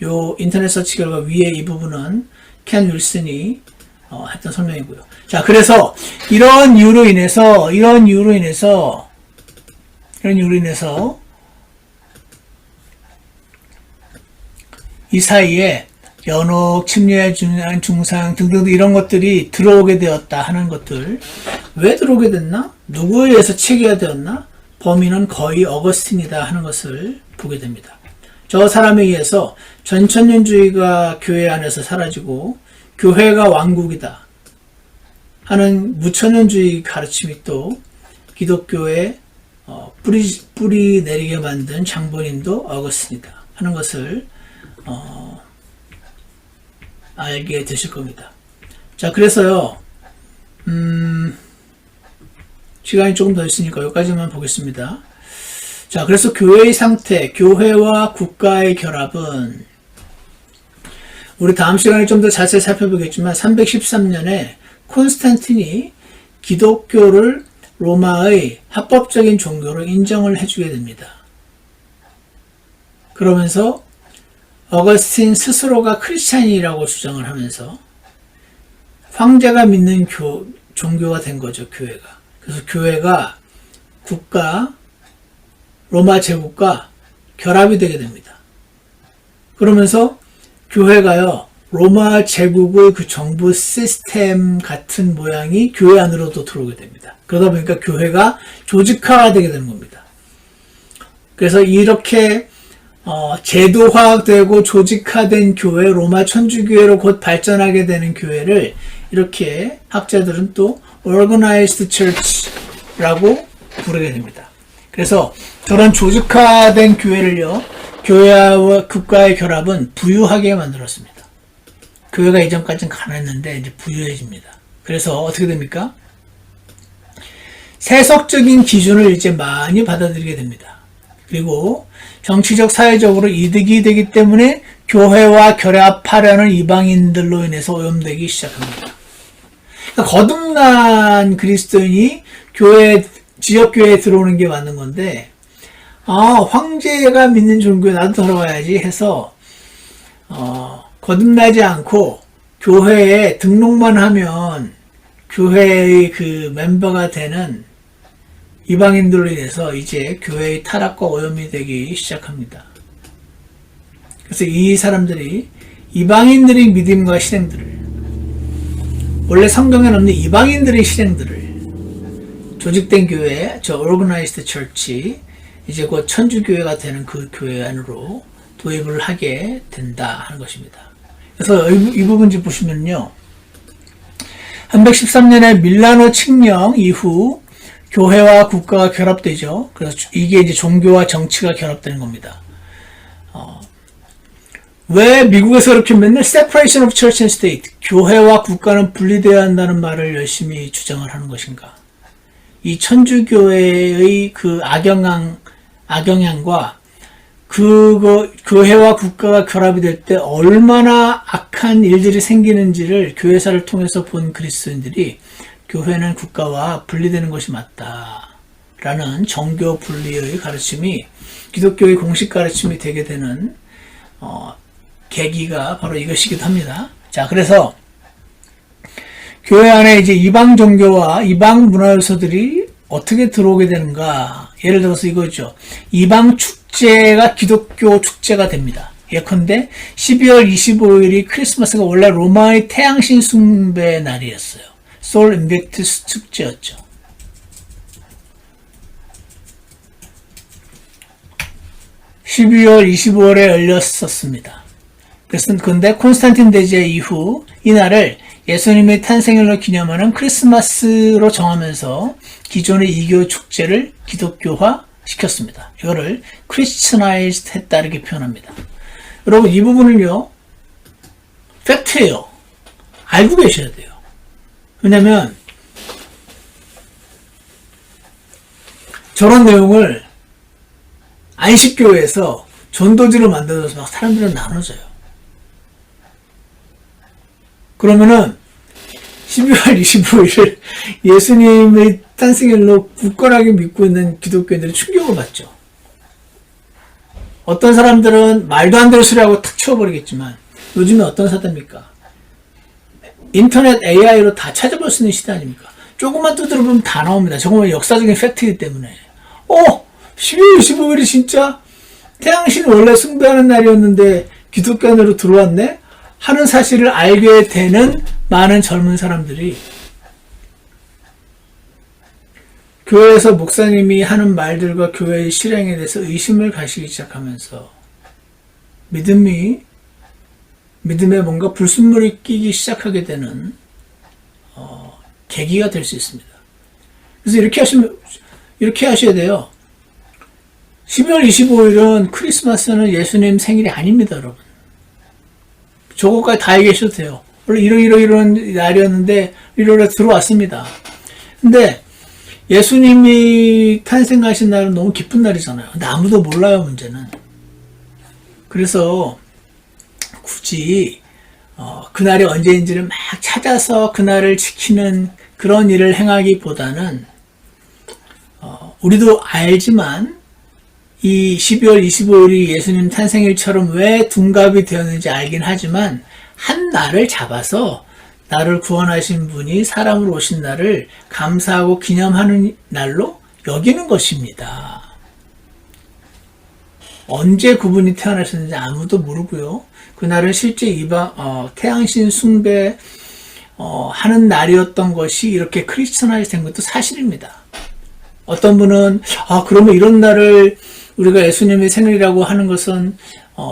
이 인터넷 서치 결과 위에 이 부분은 켄 윌슨이 했던 설명이고요. 자, 그래서 이런 이유로 인해서 이 사이에 연옥, 침례, 중상 등등 이런 것들이 들어오게 되었다 하는 것들, 왜 들어오게 됐나? 누구에 의해서 체계가 되었나? 범인은 거의 어거스틴이다 하는 것을 보게 됩니다. 저 사람에 의해서 전천년주의가 교회 안에서 사라지고 교회가 왕국이다 하는 무천년주의 가르침이 또 기독교에 뿌리 내리게 만든 장본인도 어거스틴이다 하는 것을 알게 되실 겁니다. 자, 그래서요, 시간이 조금 더 있으니까 여기까지만 보겠습니다. 자, 그래서 교회의 상태, 교회와 국가의 결합은 우리 다음 시간에 좀 더 자세히 살펴보겠지만 313년에 콘스탄틴이 기독교를 로마의 합법적인 종교로 인정을 해주게 됩니다. 그러면서 어거스틴 스스로가 크리스찬이라고 주장을 하면서 황제가 믿는 종교가 된 거죠, 교회가. 그래서 교회가 로마 제국과 결합이 되게 됩니다. 그러면서 교회가요, 로마 제국의 그 정부 시스템 같은 모양이 교회 안으로도 들어오게 됩니다. 그러다 보니까 교회가 조직화가 되게 되는 겁니다. 그래서 이렇게 제도화되고 조직화된 교회, 로마 천주교회로 곧 발전하게 되는 교회를 이렇게 학자들은 또 Organized Church라고 부르게 됩니다. 그래서 저런 조직화된 교회를요, 교회와 국가의 결합은 부유하게 만들었습니다. 교회가 이전까지는 가난했는데 이제 부유해집니다. 그래서 어떻게 됩니까? 세속적인 기준을 이제 많이 받아들이게 됩니다. 그리고 정치적, 사회적으로 이득이 되기 때문에 교회와 결합하려는 이방인들로 인해서 오염되기 시작합니다. 그러니까 거듭난 그리스도인이 지역교회에 들어오는 게 맞는 건데, 황제가 믿는 종교에 나도 들어가야지 해서, 거듭나지 않고 교회에 등록만 하면 교회의 그 멤버가 되는 이방인들로 인해서 이제 교회의 타락과 오염이 되기 시작합니다. 그래서 이 사람들이 이방인들의 믿음과 실행들을, 원래 성경에 없는 이방인들의 실행들을 조직된 교회, Organized Church, 이제 곧 천주교회가 되는 그 교회 안으로 도입을 하게 된다 하는 것입니다. 그래서 이 부분 좀 보시면요, 313년에 밀라노 칙령 이후 교회와 국가가 결합되죠. 그래서 이게 이제 종교와 정치가 결합되는 겁니다. 왜 미국에서 이렇게 맨날 separation of church and state, 교회와 국가는 분리되어야 한다는 말을 열심히 주장을 하는 것인가? 이 천주교회의 그 악영향과 교회와 국가가 결합이 될 때 얼마나 악한 일들이 생기는지를 교회사를 통해서 본 그리스도인들이 교회는 국가와 분리되는 것이 맞다라는 정교 분리의 가르침이 기독교의 공식 가르침이 되게 되는 계기가 바로 이것이기도 합니다. 자, 그래서 교회 안에 이제 이방 종교와 이방 문화 요소들이 어떻게 들어오게 되는가? 예를 들어서 이거죠. 이방 축제가 기독교 축제가 됩니다. 예컨대 12월 25일이 크리스마스가 원래 로마의 태양신 숭배 날이었어요. 솔 인비투스 축제였죠. (12월 25일에) 열렸었습니다. 근데 콘스탄틴 대제 이후 이날을 예수님의 탄생일로 기념하는 크리스마스로 정하면서 기존의 이교 축제를 기독교화 시켰습니다. 이거를 Christianized 했다 이렇게 표현합니다. 여러분, 이 부분을요, 팩트예요. 알고 계셔야 돼요. 왜냐면 저런 내용을 안식교회에서 전도지로 만들어서 막 사람들은 나눠줘요. 그러면은 12월 25일을 예수님의 탄생일로 굳건하게 믿고 있는 기독교인들이 충격을 받죠. 어떤 사람들은 말도 안 되는 소리하고 탁 치워버리겠지만, 요즘에 어떤 사태입니까? 인터넷 AI로 다 찾아볼 수 있는 시대 아닙니까? 조금만 두드려보면 다 나옵니다. 저건 역사적인 팩트이기 때문에. 12월 25일이 진짜 태양신이 원래 숭배하는 날이었는데 기독교 안으로 들어왔네? 하는 사실을 알게 되는 많은 젊은 사람들이 교회에서 목사님이 하는 말들과 교회의 실행에 대해서 의심을 가시기 시작하면서 믿음에 뭔가 불순물이 끼기 시작하게 되는 계기가 될 수 있습니다. 그래서 이렇게 하셔야 돼요. 12월 25일은 크리스마스는 예수님 생일이 아닙니다, 여러분. 저거까지 다 얘기하셔도 돼요. 원래 이런 날이었는데 이러러 들어왔습니다. 근데 예수님이 탄생하신 날은 너무 기쁜 날이잖아요. 근데 아무도 몰라요, 문제는. 그래서 굳이 그날이 언제인지를 막 찾아서 그날을 지키는 그런 일을 행하기보다는 우리도 알지만 이 12월 25일이 예수님 탄생일처럼 왜 둔갑이 되었는지 알긴 하지만 한 날을 잡아서 나를 구원하신 분이 사람으로 오신 날을 감사하고 기념하는 날로 여기는 것입니다. 언제 그분이 태어나셨는지 아무도 모르고요. 그날은 실제 태양신 숭배 하는 날이었던 것이 이렇게 크리스천화이 된 것도 사실입니다. 어떤 분은 그러면 이런 날을 우리가 예수님의 생일이라고 하는 것은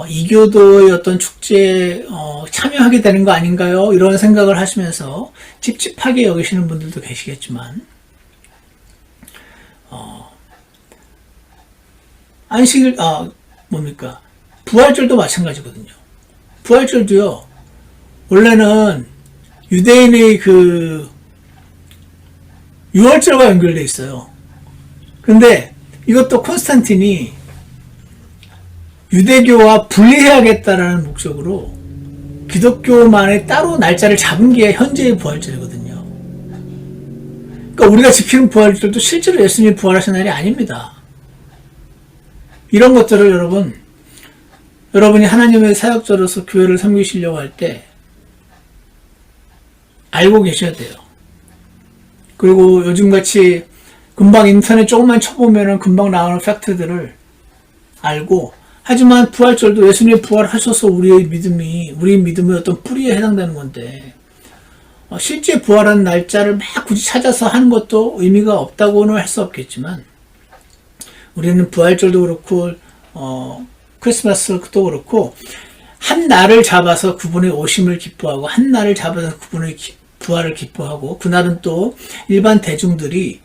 이교도의 어떤 축제에 참여하게 되는 거 아닌가요? 이런 생각을 하시면서 찝찝하게 여기시는 분들도 계시겠지만 부활절도 마찬가지거든요. 부활절도요, 원래는 유대인의 그 6월절과 연결되어 있어요. 근데 이것도 콘스탄틴이 유대교와 분리해야겠다라는 목적으로 기독교만의 따로 날짜를 잡은 게 현재의 부활절이거든요. 그러니까 우리가 지키는 부활절도 실제로 예수님이 부활하신 날이 아닙니다. 이런 것들을 여러분이 하나님의 사역자로서 교회를 섬기시려고 할 때 알고 계셔야 돼요. 그리고 요즘같이 금방 인터넷 조금만 쳐보면 금방 나오는 팩트들을 알고, 하지만 부활절도 예수님이 부활하셔서 우리 믿음의 어떤 뿌리에 해당되는 건데, 실제 부활한 날짜를 막 굳이 찾아서 하는 것도 의미가 없다고는 할 수 없겠지만, 우리는 부활절도 그렇고 크리스마스도 그렇고 한 날을 잡아서 그분의 오심을 기뻐하고, 한 날을 잡아서 그분의 부활을 기뻐하고, 그날은 또 일반 대중들이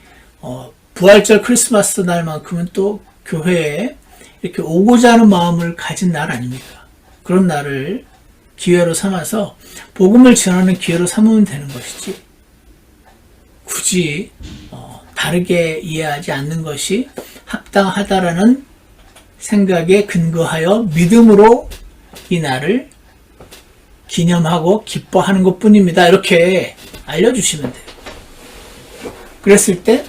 부활절 크리스마스 날만큼은 또 교회에 이렇게 오고자 하는 마음을 가진 날 아닙니까? 그런 날을 기회로 삼아서 복음을 전하는 기회로 삼으면 되는 것이지, 굳이 다르게 이해하지 않는 것이 합당하다라는 생각에 근거하여 믿음으로 이 날을 기념하고 기뻐하는 것 뿐입니다. 이렇게 알려주시면 돼요. 그랬을 때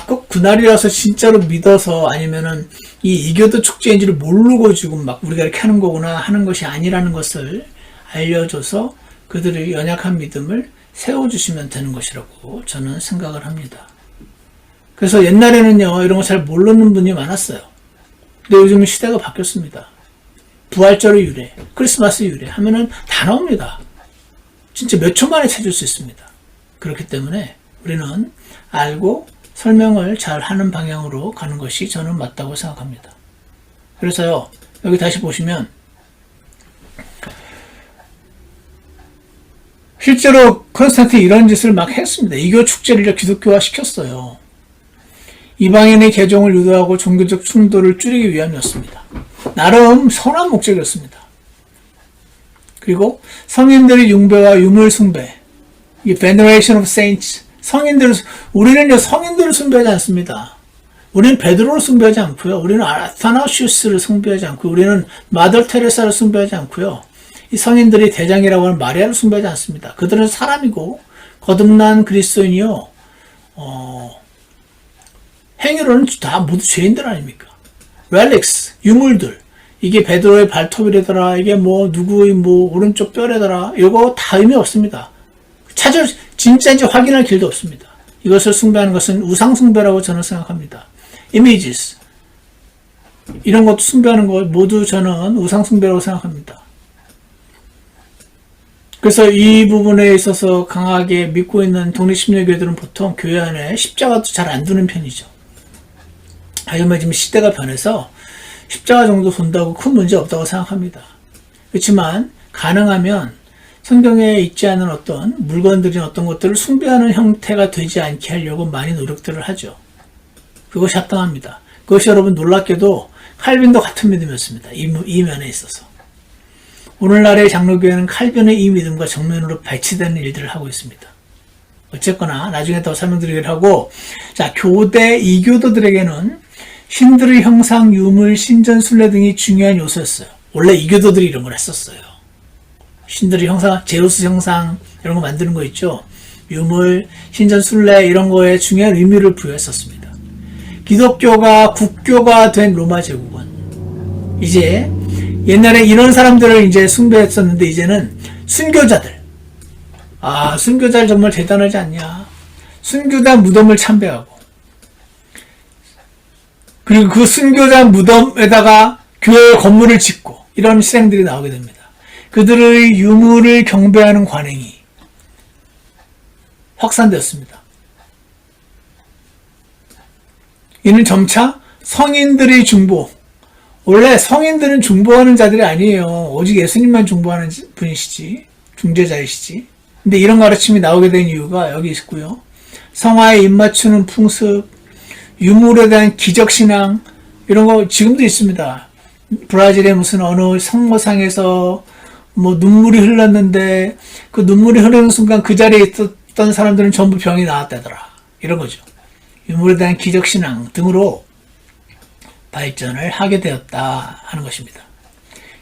꼭 그날이라서 진짜로 믿어서, 아니면은 이 이교도 축제인지를 모르고 지금 막 우리가 이렇게 하는 거구나 하는 것이 아니라는 것을 알려줘서 그들의 연약한 믿음을 세워주시면 되는 것이라고 저는 생각을 합니다. 그래서 옛날에는요, 이런 거 잘 모르는 분이 많았어요. 근데 요즘은 시대가 바뀌었습니다. 부활절의 유래, 크리스마스 유래 하면은 다 나옵니다. 진짜 몇 초 만에 찾을 수 있습니다. 그렇기 때문에 우리는 알고 설명을 잘 하는 방향으로 가는 것이 저는 맞다고 생각합니다. 그래서요, 여기 다시 보시면 실제로 콘스탄틴이 이런 짓을 막 했습니다. 이교 축제를 기독교화 시켰어요. 이방인의 개종을 유도하고 종교적 충돌을 줄이기 위함이었습니다. 나름 선한 목적이었습니다. 그리고 성인들의 융배와 유물 숭배, 이 veneration of saints, 우리는요, 성인들을 숭배하지 않습니다. 우리는 베드로를 숭배하지 않고요. 우리는 아타나시우스를 숭배하지 않고요. 우리는 마더 테레사를 숭배하지 않고요. 이 성인들이 대장이라고 하는 마리아를 숭배하지 않습니다. 그들은 사람이고 거듭난 그리스도인이요, 행위로는 다 모두 죄인들 아닙니까? 렐릭스, 유물들, 이게 베드로의 발톱이래더라, 이게 누구의 오른쪽 뼈래더라, 이거 다 의미 없습니다. 진짜인지 확인할 길도 없습니다. 이것을 숭배하는 것은 우상숭배라고 저는 생각합니다. images, 이런 것도 숭배하는 것 모두 저는 우상숭배라고 생각합니다. 그래서 이 부분에 있어서 강하게 믿고 있는 독립심리교회들은 보통 교회 안에 십자가도 잘 안 두는 편이죠. 하지만 지금 시대가 변해서 십자가 정도 돈다고 큰 문제 없다고 생각합니다. 그렇지만 가능하면 성경에 있지 않은 어떤 물건들이나 어떤 것들을 숭배하는 형태가 되지 않게 하려고 많이 노력들을 하죠. 그것이 합당합니다. 그것이 여러분 놀랍게도 칼빈도 같은 믿음이었습니다. 이 면에 있어서. 오늘날의 장로교회는 칼빈의 이 믿음과 정면으로 배치되는 일들을 하고 있습니다. 어쨌거나 나중에 더 설명드리기를 하고, 자, 교대 이교도들에게는 신들의 형상, 유물, 신전, 순례 등이 중요한 요소였어요. 원래 이교도들이 이런 걸 했었어요. 신들의 형상, 제우스 형상 이런 거 만드는 거 있죠. 유물, 신전, 순례 이런 거에 중요한 의미를 부여했었습니다. 기독교가 국교가 된 로마 제국은 이제 옛날에 이런 사람들을 이제 숭배했었는데 이제는 순교자들. 순교자들 정말 대단하지 않냐. 순교자 무덤을 참배하고 그리고 그 순교자 무덤에다가 교회 건물을 짓고 이런 실행들이 나오게 됩니다. 그들의 유물을 경배하는 관행이 확산되었습니다. 이는 점차 성인들의 중보, 원래 성인들은 중보하는 자들이 아니에요. 오직 예수님만 중보하는 분이시지, 중재자이시지. 근데 이런 가르침이 나오게 된 이유가 여기 있고요. 성화에 입맞추는 풍습, 유물에 대한 기적신앙, 이런 거 지금도 있습니다. 브라질의 무슨 어느 성모상에서 뭐 눈물이 흘렀는데 그 눈물이 흐르는 순간 그 자리에 있었던 사람들은 전부 병이 나았다더라. 이런 거죠. 유물에 대한 기적신앙 등으로 발전을 하게 되었다 하는 것입니다.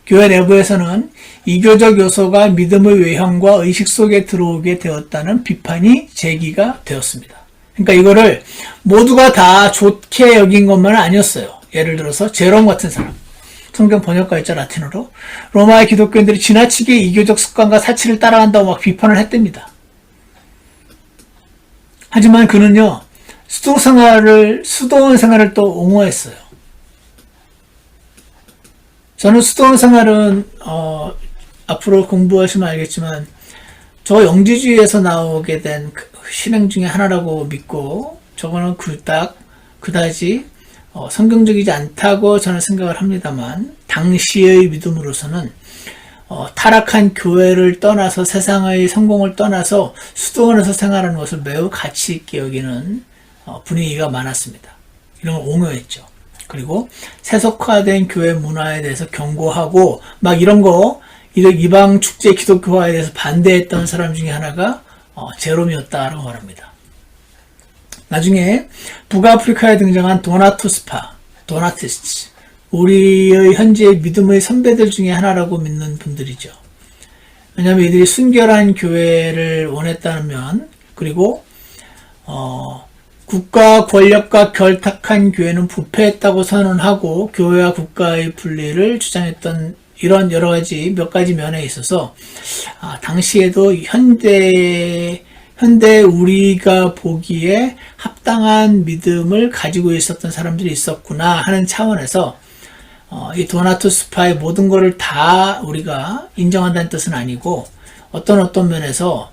교회 내부에서는 이교적 요소가 믿음의 외형과 의식 속에 들어오게 되었다는 비판이 제기가 되었습니다. 그러니까 이거를 모두가 다 좋게 여긴 것만은 아니었어요. 예를 들어서 제롬 같은 사람, 성경 번역가 있죠, 라틴어로. 로마의 기독교인들이 지나치게 이교적 습관과 사치를 따라간다고 막 비판을 했답니다. 하지만 그는요, 수도원 생활을 또 옹호했어요. 저는 수도원 생활은 앞으로 공부하시면 알겠지만 저 영지주의에서 나오게 된 신앙 중에 하나라고 믿고 저거는 그다지 성경적이지 않다고 저는 생각을 합니다만 당시의 믿음으로서는 타락한 교회를 떠나서 세상의 성공을 떠나서 수도원에서 생활하는 것을 매우 가치 있게 여기는 분위기가 많았습니다. 이런 걸 옹호했죠. 그리고 세속화된 교회 문화에 대해서 경고하고 막 이런 거 이방 축제 기독교화에 대해서 반대했던 사람 중에 하나가 제롬이었다라고 말합니다. 나중에 북아프리카에 등장한 도나티스트, 우리의 현재의 믿음의 선배들 중에 하나라고 믿는 분들이죠. 왜냐하면 이들이 순결한 교회를 원했다면, 그리고 국가 권력과 결탁한 교회는 부패했다고 선언하고 교회와 국가의 분리를 주장했던 이런 여러 가지 몇 가지 면에 있어서 당시에도 현대 우리가 보기에 합당한 믿음을 가지고 있었던 사람들이 있었구나 하는 차원에서 이 도나투 스파의 모든 것을 다 우리가 인정한다는 뜻은 아니고 어떤 면에서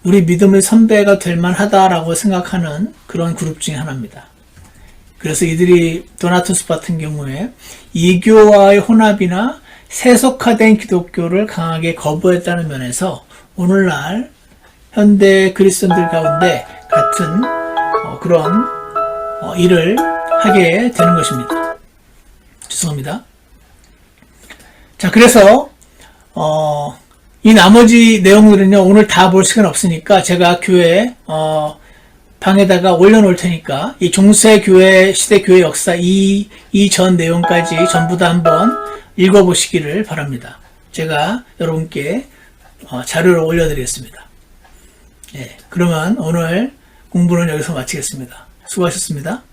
우리 믿음의 선배가 될 만하다라고 생각하는 그런 그룹 중에 하나입니다. 그래서 이들이 도나투스 같은 경우에 이교와의 혼합이나 세속화된 기독교를 강하게 거부했다는 면에서 오늘날 현대 그리스도인들 가운데 같은 그런 일을 하게 되는 것입니다. 죄송합니다. 자, 그래서 이 나머지 내용들은요, 오늘 다 볼 시간 없으니까 제가 교회 방에다가 올려놓을 테니까 이 중세 교회 시대 교회 역사 이 전 내용까지 전부 다 한번 읽어보시기를 바랍니다. 제가 여러분께 자료를 올려드리겠습니다. 그러면 오늘 공부는 여기서 마치겠습니다. 수고하셨습니다.